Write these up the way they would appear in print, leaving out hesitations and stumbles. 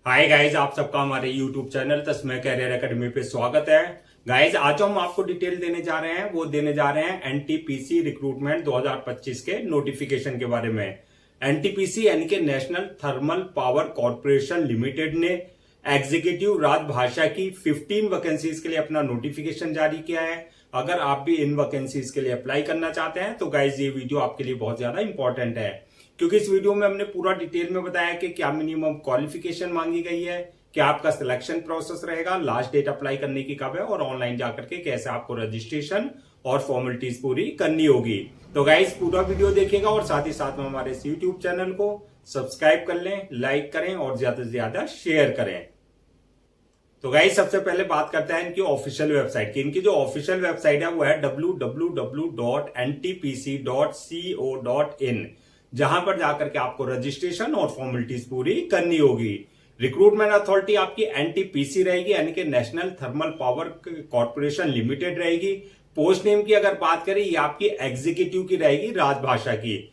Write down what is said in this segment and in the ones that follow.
Hi guys, आप सबका हमारे यूट्यूब चैनल तस्मै कैरियर एकेडमी पे स्वागत है। गाइज, आज जो हम आपको डिटेल देने जा रहे हैं वो देने जा रहे हैं एनटीपीसी रिक्रूटमेंट 2025 के नोटिफिकेशन के बारे में। एनटीपीसी यानी कि national thermal power corporation limited ने एग्जीक्यूटिव राजभाषा की 15 वैकेंसीज के लिए अपना नोटिफिकेशन जारी किया है। अगर आप भी इन वैकेंसीज के लिए अप्लाई करना चाहते हैं तो गाइज ये वीडियो आपके लिए बहुत ज्यादा इंपॉर्टेंट है, क्योंकि इस वीडियो में हमने पूरा डिटेल में बताया कि क्या मिनिमम क्वालिफिकेशन मांगी गई है, क्या आपका सिलेक्शन प्रोसेस रहेगा, लास्ट डेट अप्लाई करने की कब है और ऑनलाइन जाकर के कैसे आपको रजिस्ट्रेशन और फॉर्मेलिटीज पूरी करनी होगी। तो गाइज पूरा वीडियो देखिएगा और साथ ही साथ में हमारे इस यूट्यूब चैनल को सब्सक्राइब कर लें, लाइक करें और ज्यादा से ज्यादा शेयर करें। तो गाइस सबसे पहले बात करते हैं इनकी ऑफिशियल वेबसाइट की। इनकी जो ऑफिशियल वेबसाइट है वो है www.ntpc.co.in, जहां पर जाकर के आपको रजिस्ट्रेशन और फॉर्मेलिटीज पूरी करनी होगी। रिक्रूटमेंट अथॉरिटी आपकी एनटीपीसी रहेगी, यानी कि national thermal power corporation limited रहेगी। पोस्ट नेम की अगर बात करें ये आपकी एग्जीक्यूटिव की रहेगी, राजभाषा की।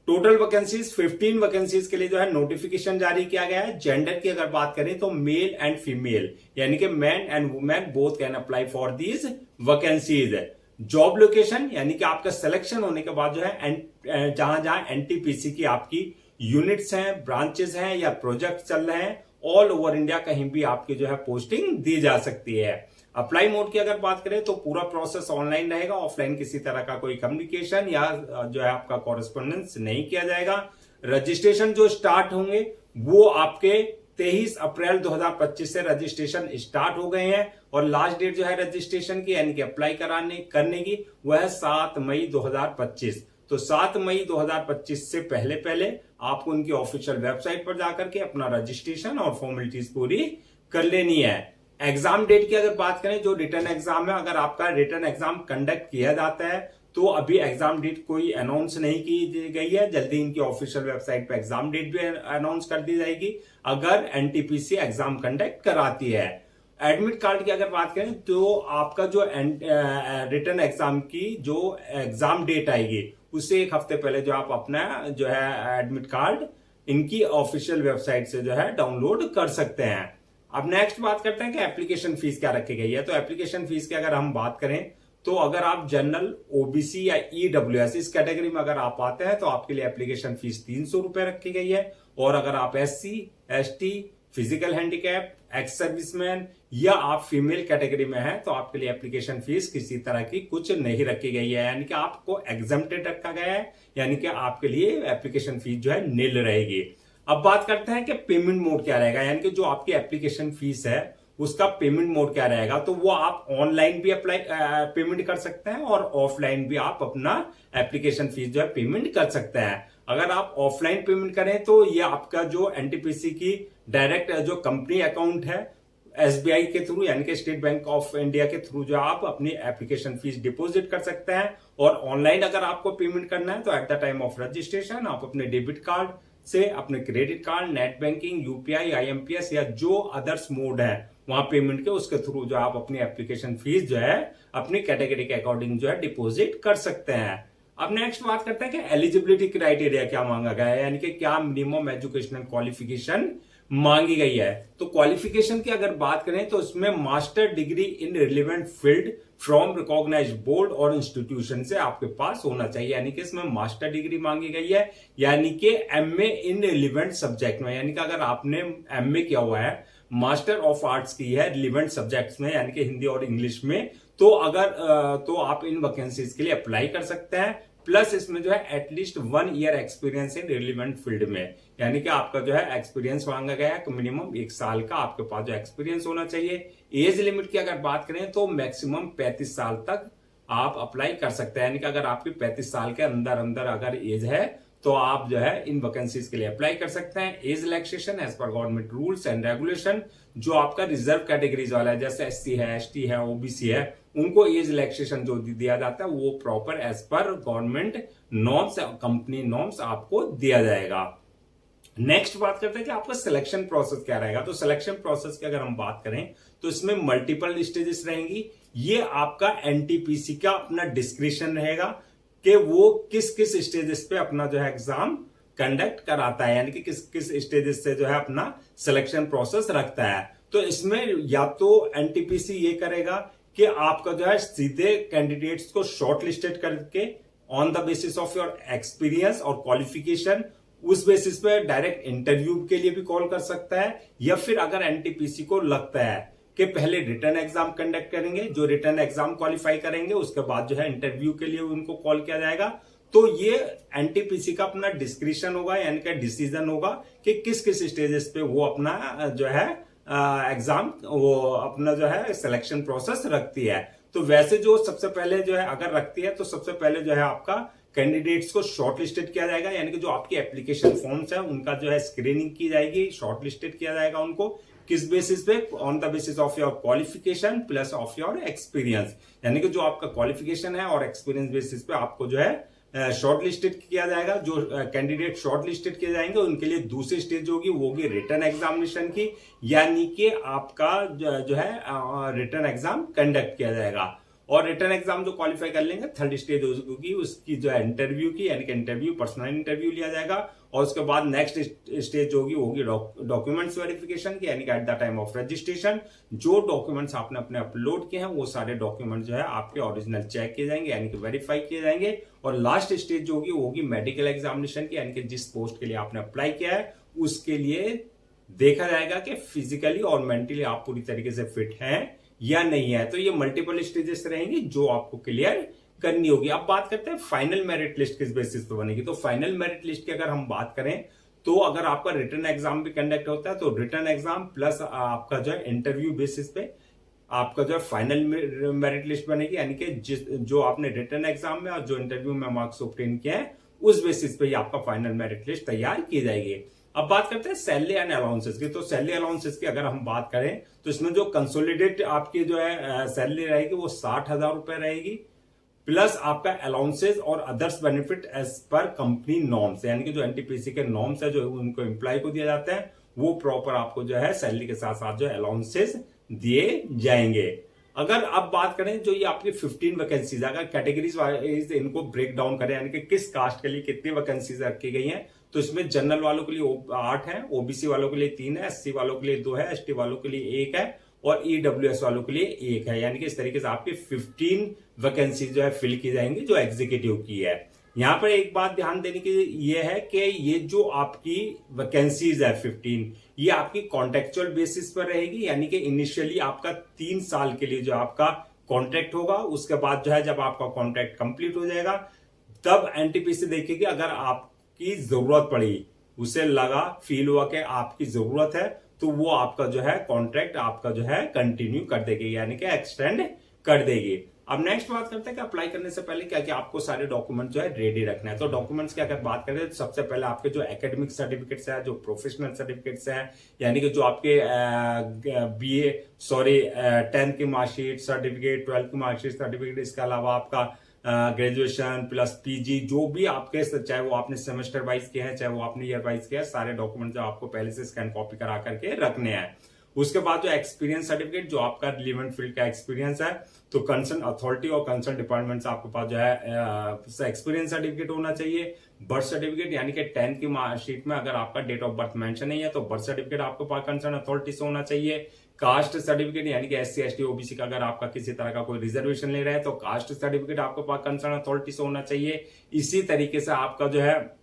टोटल वैकेंसीज 15 वैकेंसीज के लिए जो है नोटिफिकेशन जारी किया गया है। जेंडर की अगर बात करें तो मेल एंड फीमेल, यानी कि man and women both can apply for these vacancies. Job location यानी कि आपका सिलेक्शन होने के बाद जो है जहां जहां एनटीपीसी की आपकी यूनिट्स हैं, ब्रांचेस हैं या प्रोजेक्ट चल रहे हैं, ऑल ओवर इंडिया कहीं भी आपकी जो है पोस्टिंग दी जा सकती है। अप्लाई मोड की अगर बात करें तो पूरा प्रोसेस ऑनलाइन रहेगा, ऑफलाइन किसी तरह का कोई कम्युनिकेशन या जो है आपका कॉरेस्पॉन्डेंस नहीं किया जाएगा। रजिस्ट्रेशन जो स्टार्ट होंगे वो आपके 23 अप्रैल 2025 से रजिस्ट्रेशन स्टार्ट हो गए हैं और लास्ट डेट जो है रजिस्ट्रेशन की यानी कि अप्लाई करने की वह है 7 मई 2025। तो 7 मई 2025 से पहले पहले आपको उनकी ऑफिशियल वेबसाइट पर जाकर के अपना रजिस्ट्रेशन और फॉर्मेलिटीज पूरी कर लेनी है। एग्जाम डेट की अगर बात करें, जो रिटर्न एग्जाम है, अगर आपका रिटर्न एग्जाम कंडक्ट किया जाता है तो अभी एग्जाम डेट कोई अनाउंस नहीं की गई है। जल्दी इनकी ऑफिशियल वेबसाइट पर एग्जाम डेट भी अनाउंस कर दी जाएगी अगर एनटीपीसी एग्जाम कंडक्ट कराती है। एडमिट कार्ड की अगर बात करें तो आपका जो रिटर्न एग्जाम की जो एग्जाम डेट आएगी उससे एक हफ्ते पहले जो आप अपना जो है एडमिट कार्ड इनकी ऑफिशियल वेबसाइट से जो है डाउनलोड कर सकते हैं। अब नेक्स्ट बात करते हैं कि एप्लीकेशन फीस क्या रखी गई है। तो एप्लीकेशन फीस की अगर हम बात करें तो अगर आप जनरल, ओबीसी या ईडब्ल्यूएस इस कैटेगरी में अगर आप आते हैं तो आपके लिए एप्लीकेशन फीस 300 रुपए रखी गई है। और अगर आप SC, ST, physical handicap, ex serviceman या आप फीमेल कैटेगरी में हैं तो आपके लिए एप्लीकेशन फीस किसी तरह की कुछ नहीं रखी गई है, यानी कि आपको एग्जम्प्टेड रखा गया है, यानी कि आपके लिए एप्लीकेशन फीस जो है नील रहेगी। अब बात करते हैं कि पेमेंट मोड क्या रहेगा, यानी कि जो आपकी एप्लीकेशन फीस है उसका पेमेंट मोड क्या रहेगा। तो वो आप ऑनलाइन भी अप्लाई पेमेंट कर सकते हैं और ऑफलाइन भी आप अपना एप्लीकेशन फीस जो है पेमेंट कर सकते हैं। अगर आप ऑफलाइन पेमेंट करें तो ये आपका जो एनटीपीसी की डायरेक्ट जो कंपनी अकाउंट है एसबीआई के थ्रू, यानी कि स्टेट बैंक ऑफ इंडिया के थ्रू जो आप अपनी एप्लीकेशन फीस डिपॉजिट कर सकते हैं। और ऑनलाइन अगर आपको पेमेंट करना है तो at the time of registration आप अपने डेबिट कार्ड से, अपने credit card, net banking, UPI, IMPS या जो अदर्स मोड है वहां पेमेंट के उसके थ्रू जो आप अपनी एप्लीकेशन फीस जो है अपनी कैटेगरी के अकॉर्डिंग जो है डिपॉजिट कर सकते हैं। अब नेक्स्ट बात करते हैं कि एलिजिबिलिटी क्राइटेरिया क्या मांगा गया है, यानी कि क्या मिनिमम एजुकेशनल क्वालिफिकेशन मांगी गई है। तो क्वालिफिकेशन की अगर बात करें तो इसमें master degree in relevant field from recognised board और इंस्टीट्यूशन से आपके पास होना चाहिए, यानी कि इसमें मास्टर डिग्री मांगी गई है, यानी कि एमए इन रिलेवेंट सब्जेक्ट में, यानी कि अगर आपने एमए किया हुआ है, मास्टर ऑफ आर्ट्स की है रिलेवेंट सब्जेक्ट्स में, यानी कि हिंदी और इंग्लिश में, तो अगर तो आप इन वैकेंसीज के लिए अप्लाई कर सकते हैं। प्लस इसमें जो है at least 1 year experience in relevant field में, यानी कि आपका जो है एक्सपीरियंस मांगा गया है, मिनिमम 1 साल का आपके पास जो एक्सपीरियंस होना चाहिए। एज लिमिट की अगर बात करें तो मैक्सिमम 35 साल तक आप अप्लाई कर सकते हैं, यानी कि अगर आपकी 35 साल के अंदर अंदर अगर एज है तो आप जो है इन वैकेंसीज के लिए अप्लाई कर सकते हैं। Age relaxation as per government rules and regulation, जो आपका रिजर्व कैटेगरीज वाला है जैसे एससी है, एसटी है, ओबीसी है, उनको एज रिलैक्सेशन जो दिया जाता है वो proper as per government norms, company norms आपको दिया जाएगा। नेक्स्ट बात करते हैं कि आपका सिलेक्शन प्रोसेस क्या रहेगा। तो सिलेक्शन प्रोसेस की अगर हम बात करें तो इसमें मल्टीपल स्टेजेस रहेंगी। ये आपका एनटीपीसी का अपना डिस्क्रिप्शन रहेगा कि वो किस किस स्टेजेस पे अपना जो है एग्जाम कंडक्ट कराता है, यानी कि किस किस स्टेजेस से जो है अपना सिलेक्शन प्रोसेस रखता है। तो इसमें या तो एनटीपीसी ये करेगा कि आपका जो है सीधे कैंडिडेट्स को शॉर्ट लिस्टेड करके on the basis of your experience और क्वालिफिकेशन उस बेसिस पे डायरेक्ट इंटरव्यू के लिए भी कॉल कर सकता है, या फिर अगर एनटीपीसी को लगता है कि पहले रिटर्न एग्जाम कंडक्ट करेंगे, जो रिटर्न एग्जाम क्वालिफाई करेंगे उसके बाद जो है इंटरव्यू के लिए उनको कॉल किया जाएगा। तो ये एनटीपीसी का अपना डिस्क्रिप्शन होगा, यानी कि डिसीजन होगा कि किस किस स्टेजेस पे वो अपना जो है एग्जाम वो अपना जो है सिलेक्शन प्रोसेस रखती है। तो वैसे जो सबसे पहले जो है अगर रखती है तो सबसे पहले जो है आपका कैंडिडेट्स को शॉर्ट लिस्टेड किया जाएगा, यानी कि जो आपकी एप्लीकेशन फॉर्म्स है उनका जो है स्क्रीनिंग की जाएगी, शॉर्ट लिस्टेड किया जाएगा उनको किस बेसिस पे, on the basis of your qualification plus of your experience, यानी कि जो आपका क्वालिफिकेशन है और एक्सपीरियंस बेसिस पे आपको जो है शॉर्ट लिस्टेड किया जाएगा। जो कैंडिडेट शॉर्ट लिस्टेड किए जाएंगे उनके लिए दूसरी स्टेज होगी, वो होगी रिटर्न एग्जामिनेशन की, यानी कि आपका जो है रिटर्न एग्जाम कंडक्ट किया जाएगा। और रिटर्न एग्जाम जो क्वालिफाई कर लेंगे थर्ड स्टेज होगी उसकी जो है इंटरव्यू की, यानी कि इंटरव्यू पर्सनल इंटरव्यू लिया जाएगा। और उसके बाद नेक्स्ट स्टेज होगी वो होगी डॉक्यूमेंट्स वेरिफिकेशन की, यानी कि at the time of registration जो डॉक्यूमेंट्स आपने अपने अपलोड किए हैं वो सारे डॉक्यूमेंट जो है आपके ओरिजिनल चेक किए जाएंगे, यानी कि वेरीफाई किए जाएंगे। और लास्ट स्टेज जो होगी वो होगी मेडिकल एग्जामिनेशन की, यानी कि जिस पोस्ट के लिए आपने अप्लाई किया है उसके लिए देखा जाएगा कि फिजिकली और मेंटली आप पूरी तरीके से फिट हैं या नहीं है। तो ये मल्टीपल स्टेजेस रहेंगी जो आपको क्लियर करनी होगी। अब बात करते हैं फाइनल मेरिट लिस्ट किस बेसिस पे बनेगी। तो फाइनल मेरिट लिस्ट की अगर हम बात करें तो अगर आपका रिटर्न एग्जाम भी कंडक्ट होता है तो रिटर्न एग्जाम प्लस आपका जो है इंटरव्यू बेसिस पे आपका जो है फाइनल मेरिट लिस्ट बनेगी, यानी कि जो आपने रिटर्न एग्जाम में और जो इंटरव्यू में मार्क्स ऑब्टेन किए हैं उस बेसिस पे ही आपका फाइनल मेरिट लिस्ट तैयार की जाएगी। अब बात करते हैं सैलरी एंड अलाउंसेस की। तो सैलरी अलाउंसेस की अगर हम बात करें तो इसमें जो कंसोलिडेट आपकी जो है सैलरी रहेगी वो 60,000 रुपए रहेगी, प्लस आपका अलाउंसेस और others benefit as per company norms, यानी कि जो एनटीपीसी के नॉर्म्स है जो उनको एम्प्लॉय को दिया जाता है वो प्रॉपर आपको जो है सैलरी के साथ साथ जो अलाउंसेस दिए जाएंगे। अगर अब बात करें जो ये आपकी 15 वैकेंसीज, अगर कैटेगरीज वाइज इनको ब्रेक डाउन करें, यानी कि किस कास्ट के लिए कितनी वैकेंसीज रखी गई हैं, तो इसमें जनरल वालों के लिए 8 है, ओबीसी वालों के लिए 3 है, एससी वालों के लिए 2 है, एसटी वालों के लिए 1 है और ईडब्ल्यूएस वालों के लिए 1 है, यानी कि इस तरीके से आपकी 15 वैकेंसी जो है फिल की जाएंगी जो एग्जीक्यूटिव की है। यहां पर एक बात ध्यान देने की ये है कि ये जो आपकी वैकेंसीज है 15 ये आपकी कॉन्ट्रेक्चुअल बेसिस पर रहेगी, यानी कि इनिशियली आपका 3 साल के लिए जो आपका कॉन्ट्रैक्ट होगा, उसके बाद जो है जब आपका कॉन्ट्रैक्ट कंप्लीट हो जाएगा तब एनटीपीसी देखेगी अगर आपकी जरूरत पड़ी, उसे लगा फील हुआ कि आपकी जरूरत है तो वो आपका जो है कॉन्ट्रैक्ट आपका जो है कंटिन्यू कर देगी, यानी कि एक्सटेंड कर देगी। अब नेक्स्ट बात करते हैं कि अप्लाई करने से पहले क्या क्या आपको सारे डॉक्यूमेंट जो है रेडी रखना है। तो डॉक्यूमेंट्स की अगर बात करें तो सबसे पहले आपके जो एकेडमिक सर्टिफिकेट्स है, जो प्रोफेशनल सर्टिफिकेट्स है, यानी कि जो आपके 10th की मार्कशीट सर्टिफिकेट, 12th की मार्कशीट सर्टिफिकेट, इसके अलावा आपका ग्रेजुएशन प्लस पीजी जो भी आपके, चाहे वो आपने सेमेस्टर वाइज किया है चाहे वो आपने ईयर वाइज किया है, सारे डॉक्यूमेंट जो आपको पहले से स्कैन कॉपी करा करके रखने हैं। उसके बाद जो एक्सपीरियंस सर्टिफिकेट, जो आपका रिलेवेंट फील्ड का एक्सपीरियंस है, तो कंसर्न अथॉरिटी और कंसर्न डिपार्टमेंट से आपके पास जो है एक्सपीरियंस सर्टिफिकेट होना चाहिए। बर्थ सर्टिफिकेट, यानी कि 10th की मार्कशीट में अगर आपका डेट ऑफ बर्थ मेंशन नहीं है तो बर्थ सर्टिफिकेट आपके पास कंसर्न अथॉरिटी से होना चाहिए। कास्ट सर्टिफिकेट, यानी कि एससी एसटी ओबीसी का अगर आपका किसी तरह का कोई रिजर्वेशन ले रहा है तो कास्ट सर्टिफिकेट आपके पास कंसर्न अथॉरिटी से होना चाहिए। इसी तरीके से आपका जो है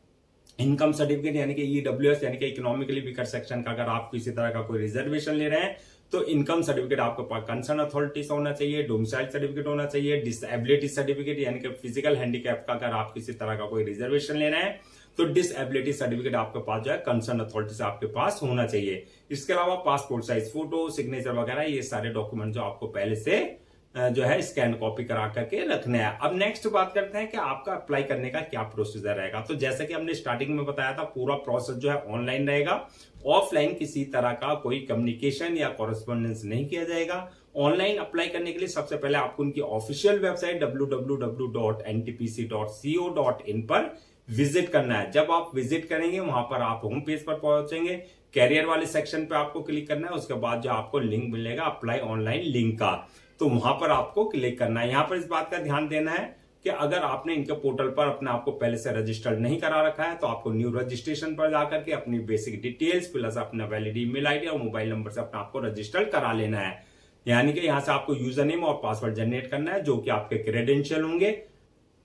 इनकम सर्टिफिकेट, यानी कि ईडब्ल्यूएस यानी कि इकोनॉमिकली वीकर सेक्शन का अगर आप किसी तरह का कोई रिजर्वेशन ले रहे हैं तो इनकम सर्टिफिकेट आपके पास कंसर्न अथॉरिटी से होना चाहिए। डोमिसाइल सर्टिफिकेट होना चाहिए। डिसेबिलिटी सर्टिफिकेट, यानी कि फिजिकल हैंडीकैप का अगर आप किसी तरह का कोई रिजर्वेशन ले रहे हैं तो डिसेबिलिटी सर्टिफिकेट आपके पास जो है कंसर्न अथॉरिटी से आपके पास होना चाहिए। इसके अलावा पासपोर्ट साइज फोटो, सिग्नेचर वगैरह ये सारे डॉक्यूमेंट जो आपको पहले से जो है स्कैन कॉपी करा करके रखने हैं। अब नेक्स्ट बात करते हैं कि आपका अप्लाई करने का क्या प्रोसीजर रहेगा। तो जैसे कि हमने स्टार्टिंग में बताया था पूरा प्रोसेस जो है ऑनलाइन रहेगा, ऑफलाइन किसी तरह का कोई कम्युनिकेशन या कॉरेस्पॉन्डेंस नहीं किया जाएगा। ऑनलाइन अप्लाई करने के लिए सबसे पहले आपको उनकी ऑफिशियल वेबसाइट www.ntpc.co.in पर विजिट करना है। जब आप विजिट करेंगे वहां पर आप होम पेज पर पहुंचेंगे, कैरियर वाले सेक्शन पे आपको क्लिक करना है। उसके बाद जो आपको लिंक मिलेगा अप्लाई ऑनलाइन लिंक का, तो वहां पर आपको क्लिक करना है। यहां पर इस बात का ध्यान देना है कि अगर आपने इनके पोर्टल पर अपने आप को पहले से रजिस्टर्ड नहीं करा रखा है तो आपको न्यू रजिस्ट्रेशन पर जाकर के अपनी बेसिक डिटेल्स प्लस अपना वैलिड ईमेल आईडी और मोबाइल नंबर से अपने आपको रजिस्टर्ड करा लेना है। यानी कि यहां से आपको यूजर नेम और पासवर्ड जनरेट करना है जो कि आपके क्रेडेंशियल होंगे।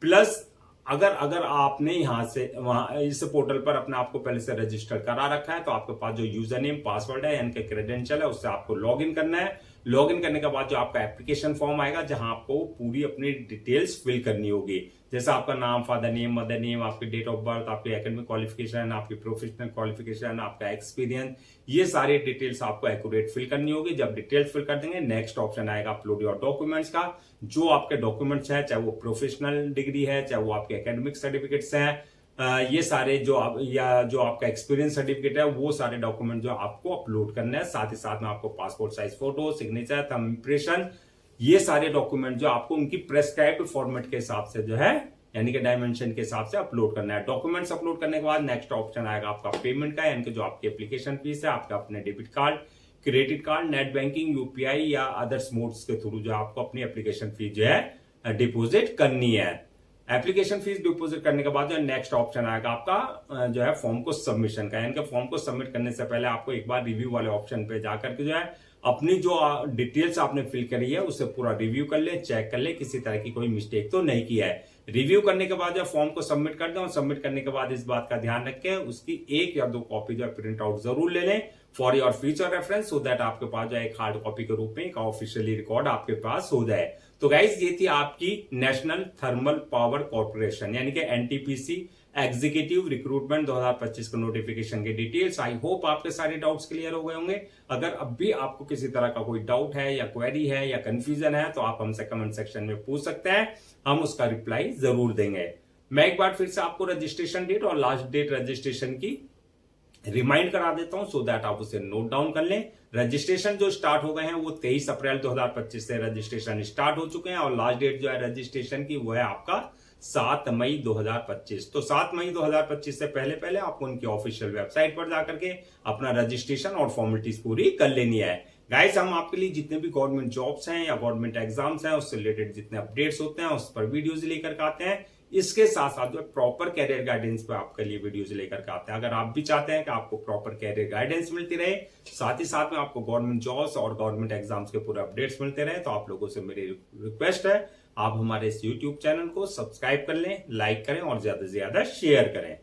प्लस अगर आपने यहां से वहां इस पोर्टल पर अपने आपको पहले से रजिस्टर करा रखा है तो आपके पास जो यूजर नेम पासवर्ड है यानी कि क्रेडेंशियल है उससे आपको लॉग इन करना है। लॉग इन करने के बाद जो आपका एप्लीकेशन फॉर्म आएगा जहां आपको पूरी अपनी डिटेल्स फिल करनी होगी, जैसे आपका नाम, फादर नेम, मदर नेम, आपकी डेट ऑफ बर्थ, आपकी एकेडमिक क्वालिफिकेशन, आपकी प्रोफेशनल क्वालिफिकेशन, आपका एक्सपीरियंस, ये सारी डिटेल्स आपको एक्यूरेट फिल करनी होगी। जब डिटेल्स फिल कर देंगे नेक्स्ट ऑप्शन आएगा अपलोड योर डॉक्यूमेंट्स का। जो आपके डॉक्यूमेंट्स है चाहे वो प्रोफेशनल डिग्री है चाहे वो आपके एकेडमिक सर्टिफिकेट्स हैं, ये सारे जो आपका एक्सपीरियंस सर्टिफिकेट है वो सारे डॉक्यूमेंट जो आपको अपलोड करने हैं। साथ ही साथ में आपको passport size photo, signature, thumb impression, ये सारे डॉक्यूमेंट जो आपको उनकी प्रेस्क्राइब्ड फॉर्मेट के हिसाब से जो है यानी कि डायमेंशन के हिसाब से अपलोड करना है। डॉक्यूमेंट्स अपलोड करने के बाद नेक्स्ट ऑप्शन आएगा आपका पेमेंट का, यानी कि जो आपकी एप्लीकेशन फीस है, आपका अपने debit card, credit card, net banking, UPI या अदर्स मोड्स के थ्रू जो आपको अपनी एप्लीकेशन फीस जो है डिपोजिट करनी है। एप्लीकेशन फीस डिपोजिट करने के बाद जो नेक्स्ट ऑप्शन आएगा आपका जो है फॉर्म को सबमिशन का, यानी कि फॉर्म को सबमिट करने से पहले आपको एक बार रिव्यू वाले ऑप्शन पे जाकर के जो है अपनी जो डिटेल्स आपने फिल करी है उसे पूरा रिव्यू कर ले, चेक कर ले, किसी तरह की कोई मिस्टेक तो नहीं किया है। रिव्यू करने के बाद जो फॉर्म को सबमिट कर दें और सबमिट करने के बाद इस बात का ध्यान रखें उसकी 1 या 2 कॉपी जो है प्रिंट आउट जरूर ले लें for your future reference, so that आपके पास जो है एक हार्ड कॉपी के रूप में एक ऑफिशियली रिकॉर्ड आपके पास हो जाए। तो गाइस ये थी आपकी नेशनल थर्मल पावर कॉर्पोरेशन यानी कि एनटीपीसी एग्जीक्यूटिव रिक्रूटमेंट 2025 के नोटिफिकेशन की डिटेल्स। आई होप आपके सारे डाउट्स क्लियर हो गए होंगे। अगर अब भी आपको किसी तरह का कोई डाउट है या क्वेरी है या कंफ्यूजन है तो आप हमसे कमेंट सेक्शन में पूछ सकते हैं, हम उसका रिप्लाई जरूर देंगे। मैं एक बार फिर से आपको रजिस्ट्रेशन डेट और लास्ट डेट रजिस्ट्रेशन की रिमाइंड करा देता हूं सो दैट आप उसे नोट डाउन कर लें। रजिस्ट्रेशन जो स्टार्ट हो गए हैं वो 23 अप्रैल 2025 से रजिस्ट्रेशन स्टार्ट हो चुके हैं और लास्ट डेट जो है रजिस्ट्रेशन की वो है आपका 7 मई 2025। तो 7 मई 2025 से पहले पहले आपको उनकी ऑफिशियल वेबसाइट पर जाकर के अपना रजिस्ट्रेशन और फॉर्मेलिटीज पूरी कर लेनी है। गाइस हम आपके लिए जितने भी गवर्नमेंट जॉब्स हैं या गवर्नमेंट एग्जाम्स हैं उससे रिलेटेड जितने अपडेट्स होते हैं उस पर वीडियोज लेकर आते हैं। इसके साथ साथ जो प्रॉपर कैरियर गाइडेंस पे आपके लिए वीडियोज लेकर के आते हैं। अगर आप भी चाहते हैं कि आपको प्रॉपर कैरियर गाइडेंस मिलती रहे, साथ ही साथ में आपको गवर्नमेंट जॉब्स और गवर्नमेंट एग्जाम्स के पूरे अपडेट्स मिलते रहे, तो आप लोगों से मेरी रिक्वेस्ट है आप हमारे इस यूट्यूब चैनल को सब्सक्राइब कर लें, लाइक करें और ज्यादा से ज्यादा शेयर करें।